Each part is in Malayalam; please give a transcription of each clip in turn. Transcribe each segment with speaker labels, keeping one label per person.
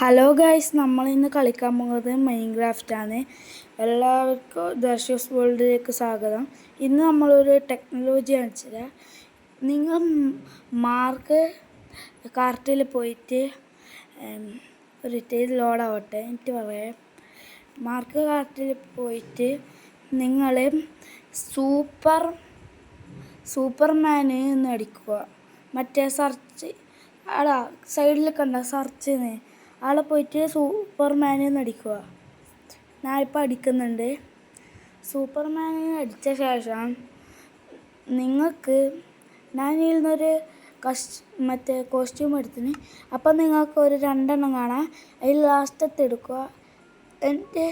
Speaker 1: ഹലോ ഗൈസ്, നമ്മളിന്ന് കളിക്കാൻ പോകുന്നത് മൈൻക്രാഫ്റ്റ് ആണ്. എല്ലാവർക്കും ദർശസ് വേൾഡിലേക്ക് സ്വാഗതം. ഇന്ന് നമ്മളൊരു ടെക്നോളജി കാണിച്ചത്. നിങ്ങൾ മാർക്ക് കാർട്ടിൽ പോയിട്ട് ഒരു ലോഡാവട്ടെ എനിക്ക് പറയാം. മാർക്ക് കാർട്ടിൽ പോയിട്ട് നിങ്ങൾ സൂപ്പർമാൻ എന്ന് അടിക്കുക. മറ്റേ സെർച്ച് സൈഡിൽ കണ്ട സെർച്ചിന് ആളെ പോയിട്ട് സൂപ്പർമാൻ എന്ന് അടിക്കുക. ഞാൻ ഇപ്പോൾ അടിക്കുന്നുണ്ട്. സൂപ്പർമാൻ അടിച്ച ശേഷം നിങ്ങൾക്ക് ഞാൻ ഇതിൽ നിന്നൊരു മറ്റേ കോസ്റ്റ്യൂം എടുത്തിന്. അപ്പം നിങ്ങൾക്ക് ഒരു 2 എണ്ണം കാണാം. അതിൽ ലാസ്റ്റത്തെ എടുക്കുക. എന്നിട്ട്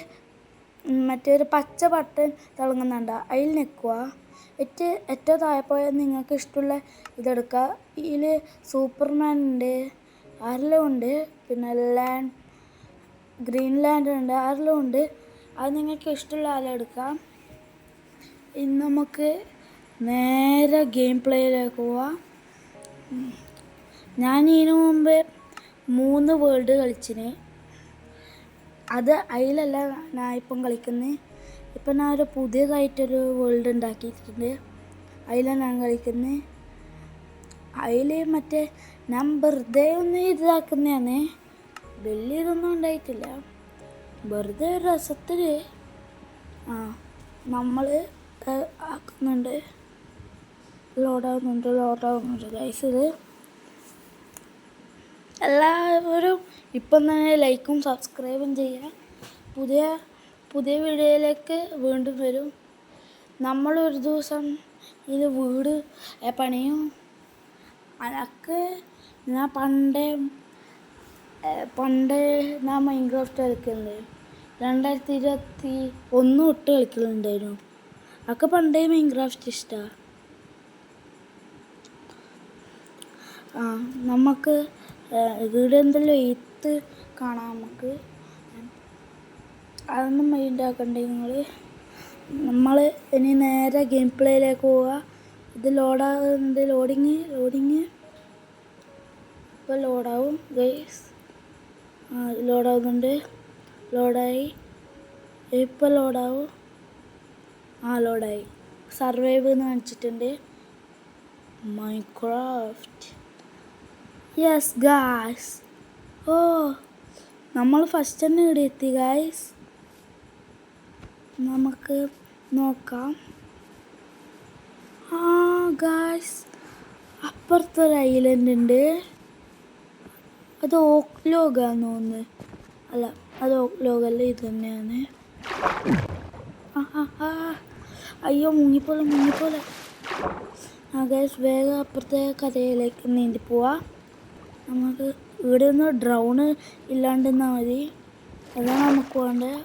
Speaker 1: മറ്റേ ഒരു പച്ച ബട്ടൺ തിളങ്ങുന്നുണ്ട്, അതിൽ നിൽക്കുക. ഏറ്റവും താഴെ പോയാൽ നിങ്ങൾക്ക് ഇഷ്ടമുള്ള ഇതെടുക്കുക. ഇതിൽ സൂപ്പർമാൻ ഉണ്ട്, ആരെല്ലാം ഉണ്ട്, പിന്നെ ഗ്രീൻലാൻഡ് ഉണ്ട്, ആരെല്ലാം ഉണ്ട്. അത് നിങ്ങൾക്ക് ഇഷ്ടമുള്ള ആളെ എടുക്കാം. ഇന്ന് നമുക്ക് നേരെ ഗെയിം പ്ലേയിലേക്ക് പോവാം. ഞാൻ ഇതിനു മുമ്പ് 3 വേൾഡ് കളിച്ചിന്. അതിലല്ല ഞാൻ ഇപ്പം കളിക്കുന്നത്. ഇപ്പം ഞാൻ ഒരു പുതിയതായിട്ടൊരു വേൾഡ് ഉണ്ടാക്കിയിട്ടുണ്ട്. അതിലാണ് ഞാൻ കളിക്കുന്നത്. അതിൽ മറ്റേ ഞാൻ വെറുതെ ഒന്ന് ഇതാക്കുന്നതാണ്. വലിയ ഇതൊന്നും ഉണ്ടായിട്ടില്ല, വെറുതെ ഒരു രസത്തിൽ നമ്മൾ ആക്കുന്നുണ്ട്. ലോഡാവുന്നുണ്ട് ഗൈസ്. ഇത് എല്ലാവരും ഇപ്പം തന്നെ ലൈക്കും സബ്സ്ക്രൈബും ചെയ്യുക. പുതിയ വീഡിയോയിലേക്ക് വീണ്ടും വരും. നമ്മളൊരു ദിവസം ഇത് വീട് പണിയും. അതൊക്കെ ഞാൻ പണ്ട് ഞാൻ മൈൻക്രാഫ്റ്റ് കളിക്കുന്നുണ്ട്. 2021 തൊട്ട് കളിക്കലുണ്ടായിരുന്നു. അതൊക്കെ പണ്ടേ മൈൻക്രാഫ്റ്റ് ഇഷ്ടമാണ്. നമുക്ക് ഇവിടെ എന്തെല്ലാം എഴുത്ത് കാണാം. നമുക്ക് അതൊന്നും മൈൻഡ് ആക്കണ്ടേ നിങ്ങൾ. നമ്മൾ ഇനി നേരെ ഗെയിം പ്ലേയിലേക്ക് പോവുക. ഇത് ലോഡാകുന്നുണ്ട്. ലോഡിങ് ഇപ്പോൾ ലോഡാവും ഗൈസ്. ലോഡാവുന്നുണ്ട്. ലോഡായി. ഇപ്പോൾ ലോഡാവും. ലോഡായി. സർവൈവ് എന്ന് കാണിച്ചിട്ടുണ്ട്. മൈൻക്രാഫ്റ്റ്. Yes guys. നമ്മൾ ഫസ്റ്റ് തന്നെ ഇവിടെ എത്തി ഗായ്സ്. നമുക്ക് നോക്കാം. ഗായ്സ്, അപ്പുറത്തൊരു ഐലൻഡ് ഉണ്ട്. അത് ഓക്ലോഗാന്ന് തോന്നുന്നു. അല്ല, അത് ഓക്ലോഗല്ല, ഇത് തന്നെയാണ്. അയ്യോ, മുങ്ങിപ്പോലെ. ഗൈസ്, വേഗം അപ്പുറത്തെ കരയിലേക്ക് നീന്തി പോവാ. നമുക്ക് ഇവിടെ ഒന്ന് ഡ്രൗണ് ഇല്ലാണ്ടെന്നാൽ മതി. അതാണ് നമുക്ക് വേണ്ടത്.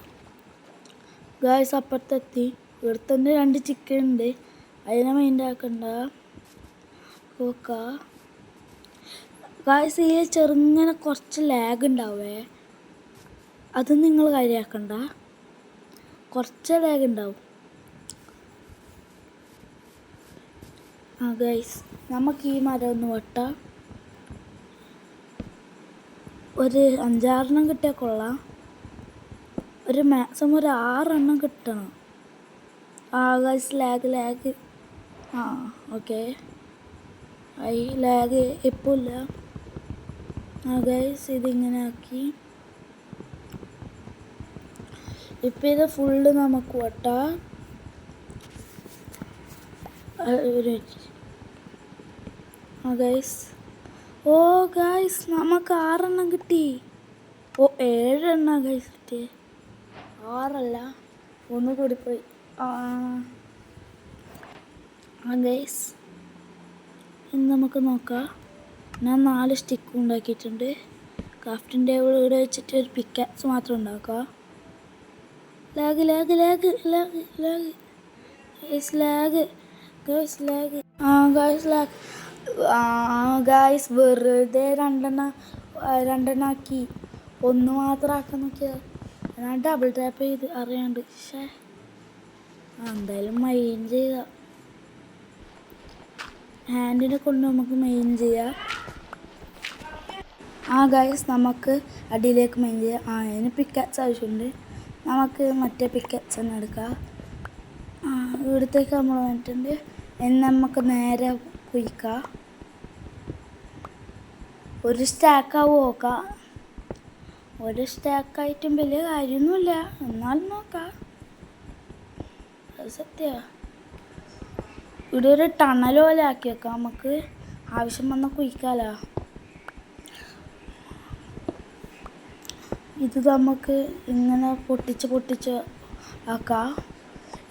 Speaker 1: ഗൈസ്, അപ്പുറത്തെത്തി. ഇവിടെ തന്നെ 2 ചിക്കൻ ഉണ്ട്. അതിനെ മൈൻഡ് ആക്കണ്ട. ഗായ്സ്, ഈ ചെറുങ്ങനെ കുറച്ച് ലാഗ് ഉണ്ടാവേ. അത് നിങ്ങൾ കാര്യമാക്കണ്ട. കുറച്ച് ലാഗ് ഉണ്ടാവും. ഗായ്സ്, നമുക്ക് ഈ മരം ഒന്ന് വെട്ടാം. ഒരു 5-6 എണ്ണം കിട്ടിയാൽ കൊള്ളാം. ഒരു മാക്സിമം ഒരു 6 എണ്ണം കിട്ടണം. Guys, lag. ഓക്കെ. ലാഗ് ഇപ്പോൾ ഇല്ല. ഗൈസ്, ഇതിങ്ങനെ ആക്കി. ഇപ്പം ഇത് ഫുള്ള് നമുക്ക് വെട്ടാം. ഗൈസ്, ഗൈസ്, നമുക്ക് 6 എണ്ണം കിട്ടി. 7 എണ്ണം ഗൈസ് കിട്ടി. 6 അല്ല, 1 കൂടിപ്പോയി. ഗൈസ്, ഇനി നമുക്ക് നോക്കാം. ഞാൻ 4 സ്റ്റിക്ക് ഉണ്ടാക്കിയിട്ടുണ്ട്. ക്രാഫ്റ്റിംഗ് ടേബിൾ ഇവിടെ വെച്ചിട്ട് ഒരു പിക്കാക്സ് മാത്രം ഉണ്ടാക്കുക. ലാഗ്. ഗായ്സ്, വെറുതെ 2 ആക്കി. 1 മാത്രം ആക്കാൻ നോക്കിയാൽ ഞാൻ ഡബിൾ ടാപ്പ് ചെയ്ത് അറിയാണ്ട്. എന്തായാലും മൈൻഡ് ചെയ്ത ഹാൻഡിനെ കൊണ്ട് നമുക്ക് മെയിൻ ചെയ്യാം. ഗൈസ് നമുക്ക് അടിയിലേക്ക് മൈൻഡ് ചെയ്യാം. അതിന് പിക്കറ്റ്സ് ആവശ്യമുണ്ട്. നമുക്ക് മറ്റേ പിക്കറ്റ്സ് തന്നെ എടുക്കാം. ഇവിടത്തേക്ക് നമ്മൾ വന്നിട്ടുണ്ട്. ഇനി നമുക്ക് നേരെ കുഴിക്കാം. ഒരു സ്റ്റാക്കാവും നോക്കാം. ഒരു സ്റ്റാക്കായിട്ടും വലിയ കാര്യമൊന്നുമില്ല, എന്നാലും നോക്കാം. അത് സത്യമാണ്. ഇവിടെ ഒരു ടണൽ പോലെ ആക്കി വെക്കാം. നമുക്ക് ആവശ്യം വന്നാൽ കുഴിക്കാമല്ലോ. ഇത് നമുക്ക് ഇങ്ങനെ പൊട്ടിച്ച് ആക്കാം.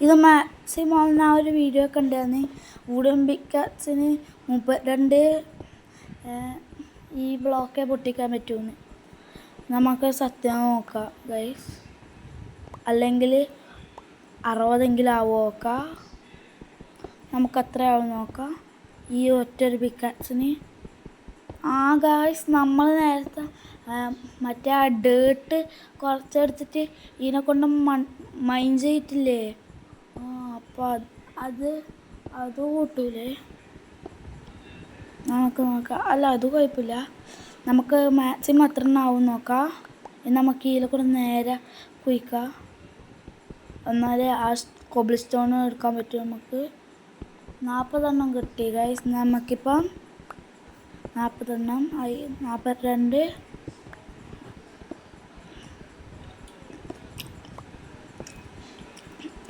Speaker 1: ഇത് മാക്സിമം ഞാൻ ഒരു വീഡിയോ കണ്ടായിരുന്നു. വുഡൻ പിക്കാക്സിന് 32 ഈ ബ്ലോക്കേ പൊട്ടിക്കാൻ പറ്റുമെന്ന്. നമുക്ക് സത്യം നോക്കാം ഗൈസ്. അല്ലെങ്കിൽ 60 ആവോ നോക്കാം. നമുക്ക് അത്രയാവും നോക്കാം ഈ ഒറ്റൊരു പിക്കാക്സിന്. ഗൈസ് നമ്മൾ നേരത്തെ മറ്റേ ആ ഡേർട്ട് കുറച്ചെടുത്തിട്ട് ഇതിനെ കൊണ്ട് മൈൻ ചെയ്തിട്ടില്ലേ, അപ്പോൾ അത് കൂട്ടൂലേ. നമുക്ക് നോക്കാം. അല്ല, അത് കുഴപ്പമില്ല. നമുക്ക് മാക്സിമം എത്ര ആവും നോക്കാം. നമുക്ക് ഇതിലെ കൂടെ നേരെ കുഴിക്കാം. എന്നാലേ ആ കോബിൾ സ്റ്റോൺ എടുക്കാൻ പറ്റും. നമുക്ക് 40 കിട്ടി ഗൈസ്. നമുക്കിപ്പം 40 ആയി. 42.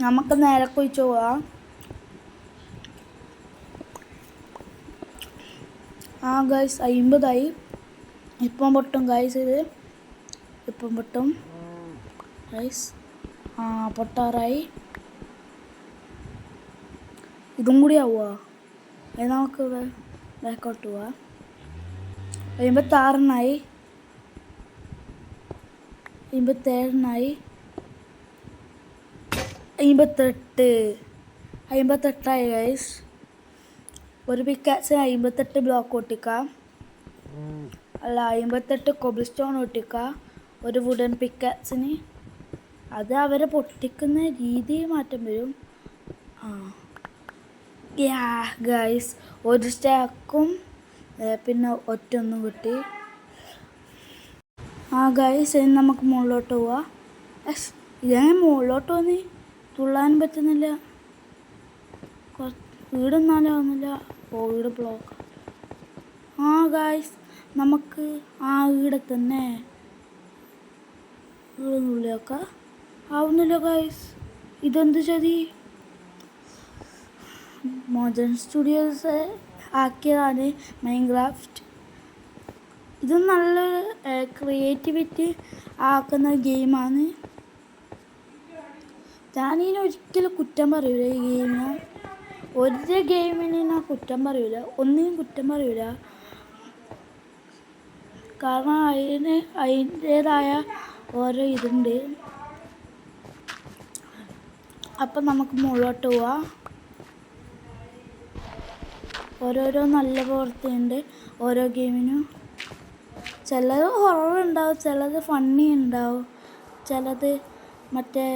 Speaker 1: നമുക്ക് നേരെ കുഴിച്ച് പോവാം. ഗൈസ് 50 ആയി. ഇപ്പം പൊട്ടും ഗൈസ്. ഇത് ഇപ്പം പൊട്ടും ഗൈസ്. പൊട്ടാറായി. ഇതും കൂടി ആവുക. നമുക്ക് ബാക്കോട്ട് പോവാം. 56 57 58 ഗൈസ്. ഒരു പിക്കാക്സിന് 58 ബ്ലോക്ക് ഒട്ടിക്കാം. അല്ല, 58 കോബിൾ സ്റ്റോൺ ഒട്ടിക്കാം ഒരു വുഡൻ പിക്കാക്സിന്. അത് അവരെ പൊട്ടിക്കുന്ന രീതി മാറ്റം വരും. ഗൈസ് ഒരു സ്റ്റാക്കും പിന്നെ ഒറ്റൊന്നും കിട്ടി. ഗൈസ് ഇനി നമുക്ക് മുകളിലോട്ട് പോവാം. ഇതെങ്ങനെ മുകളിലോട്ട് വന്ന് തുള്ളാൻ പറ്റുന്നില്ല. വീടൊന്നാലും ആവുന്നില്ല. വീട് ബ്ലോക്ക്. ഗൈസ് നമുക്ക് വീടെ തന്നെ വീടൊന്നുള്ളിലൊക്കെ ആവുന്നില്ല ഗൈസ്. ഇതെന്ത് ചതി. മോജൻ സ്റ്റുഡിയോസ് ആക്കിയതാണ് മൈൻക്രാഫ്റ്റ്. ഇത് നല്ലൊരു ക്രിയേറ്റിവിറ്റി ആക്കുന്ന ഗെയിമാണ്. ഞാനിതിനെ ഒരിക്കലും കുറ്റം പറയൂല. ഈ ഗെയിമിന് ഒരു ഗെയിമിന് ഞാൻ കുറ്റം പറയൂല, ഒന്നിനും കുറ്റം പറയൂല. കാരണം അതിൻ്റേതായ ഓരോ ഇതുണ്ട്. അപ്പം നമുക്ക് മുകളിലോട്ട് പോവാം. ഓരോരോ നല്ല പ്രവൃത്തിയുണ്ട് ഓരോ ഗെയിമിനും. ചിലത് ഹൊറർ ഉണ്ടാവും, ചിലത് ഫണ്ണി ഉണ്ടാവും, ചിലത് മറ്റേ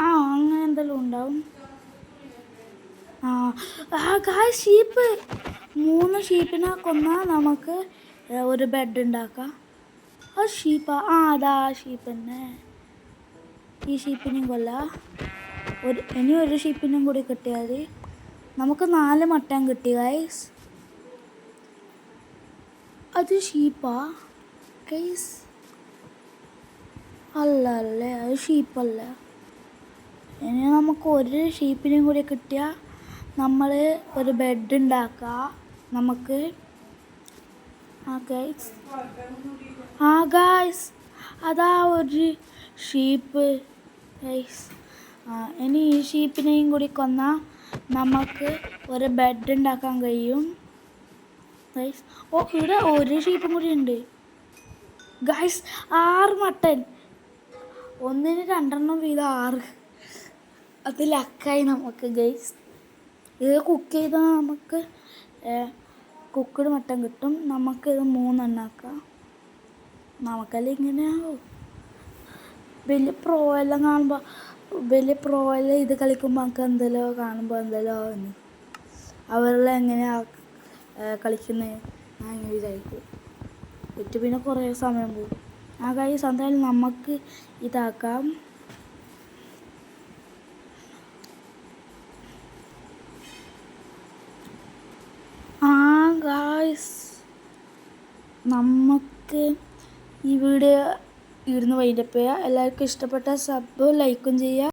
Speaker 1: അങ്ങനെ എന്തെല്ലാം ഉണ്ടാവും. ഷീപ്പ് 3 ഷീപ്പിനെ കൊന്നാൽ നമുക്ക് ഒരു ബെഡ് ഉണ്ടാക്കാം. ഷീപ്പാ? അതാ ഷീപ്പ് തന്നെ. ഈ ഷീപ്പിനെയും കൊല്ലാം. ഇനി ഒരു ഷീപ്പിനും കൂടി കിട്ടിയാൽ നമുക്ക് 4 മട്ടൻ കിട്ടി ഗൈസ്. അത് ഷീപ്പാ ഗൈസ്? അല്ലേ, അത് ഷീപ്പല്ല. ഇനി നമുക്ക് ഒരു ഷീപ്പിനും കൂടി കിട്ടിയാൽ നമ്മൾ ഒരു ബെഡ് ഉണ്ടാക്കാം നമുക്ക്. ഗൈസ് അതാ ഒരു ഷീപ്പ് ഗൈസ്. ഇനി ഈ ഷീപ്പിനെയും കൂടി കൊന്നാൽ നമുക്ക് ഒരു ബെഡ് ഉണ്ടാക്കാൻ കഴിയും ഗൈസ്. ഇവിടെ ഒരു ഷീപ്പും കൂടി ഉണ്ട് ഗൈസ്. 6 മട്ടൻ, ഒന്നിന് 2 വീതം 6. അത് ലക്കായി നമുക്ക് ഗൈസ്. ഇത് കുക്ക് ചെയ്താൽ നമുക്ക് കുക്കഡ് മട്ടൻ കിട്ടും. നമുക്കിത് 3 എണ്ണാക്കാം. നമുക്കെല്ലാം ഇങ്ങനെയാവും. വലിയ പ്രോ എല്ലാം കാണുമ്പോൾ, വലിയ പ്രോ എല്ലാം ഇത് കളിക്കുമ്പോൾ നമുക്ക് എന്തെല്ലോ കാണുമ്പോൾ എന്തെല്ലോ അവരെല്ലാം എങ്ങനെയാണ് കളിക്കുന്നത്. ഞാൻ ഇങ്ങനെ വിചാരിക്കും. എന്നിട്ട് പിന്നെ കുറേ സമയം പോകും. ആ ഗൈസ് എന്തായാലും നമുക്ക് ഇതാക്കാം. ഗായ്സ് നമുക്ക് ഈ വീഡിയോ ഇവിടുന്ന് വൈൻഡപ്പ് ചെയ്യുക. എല്ലാവർക്കും ഇഷ്ടപ്പെട്ട സബ് ലൈക്കും ചെയ്യുക.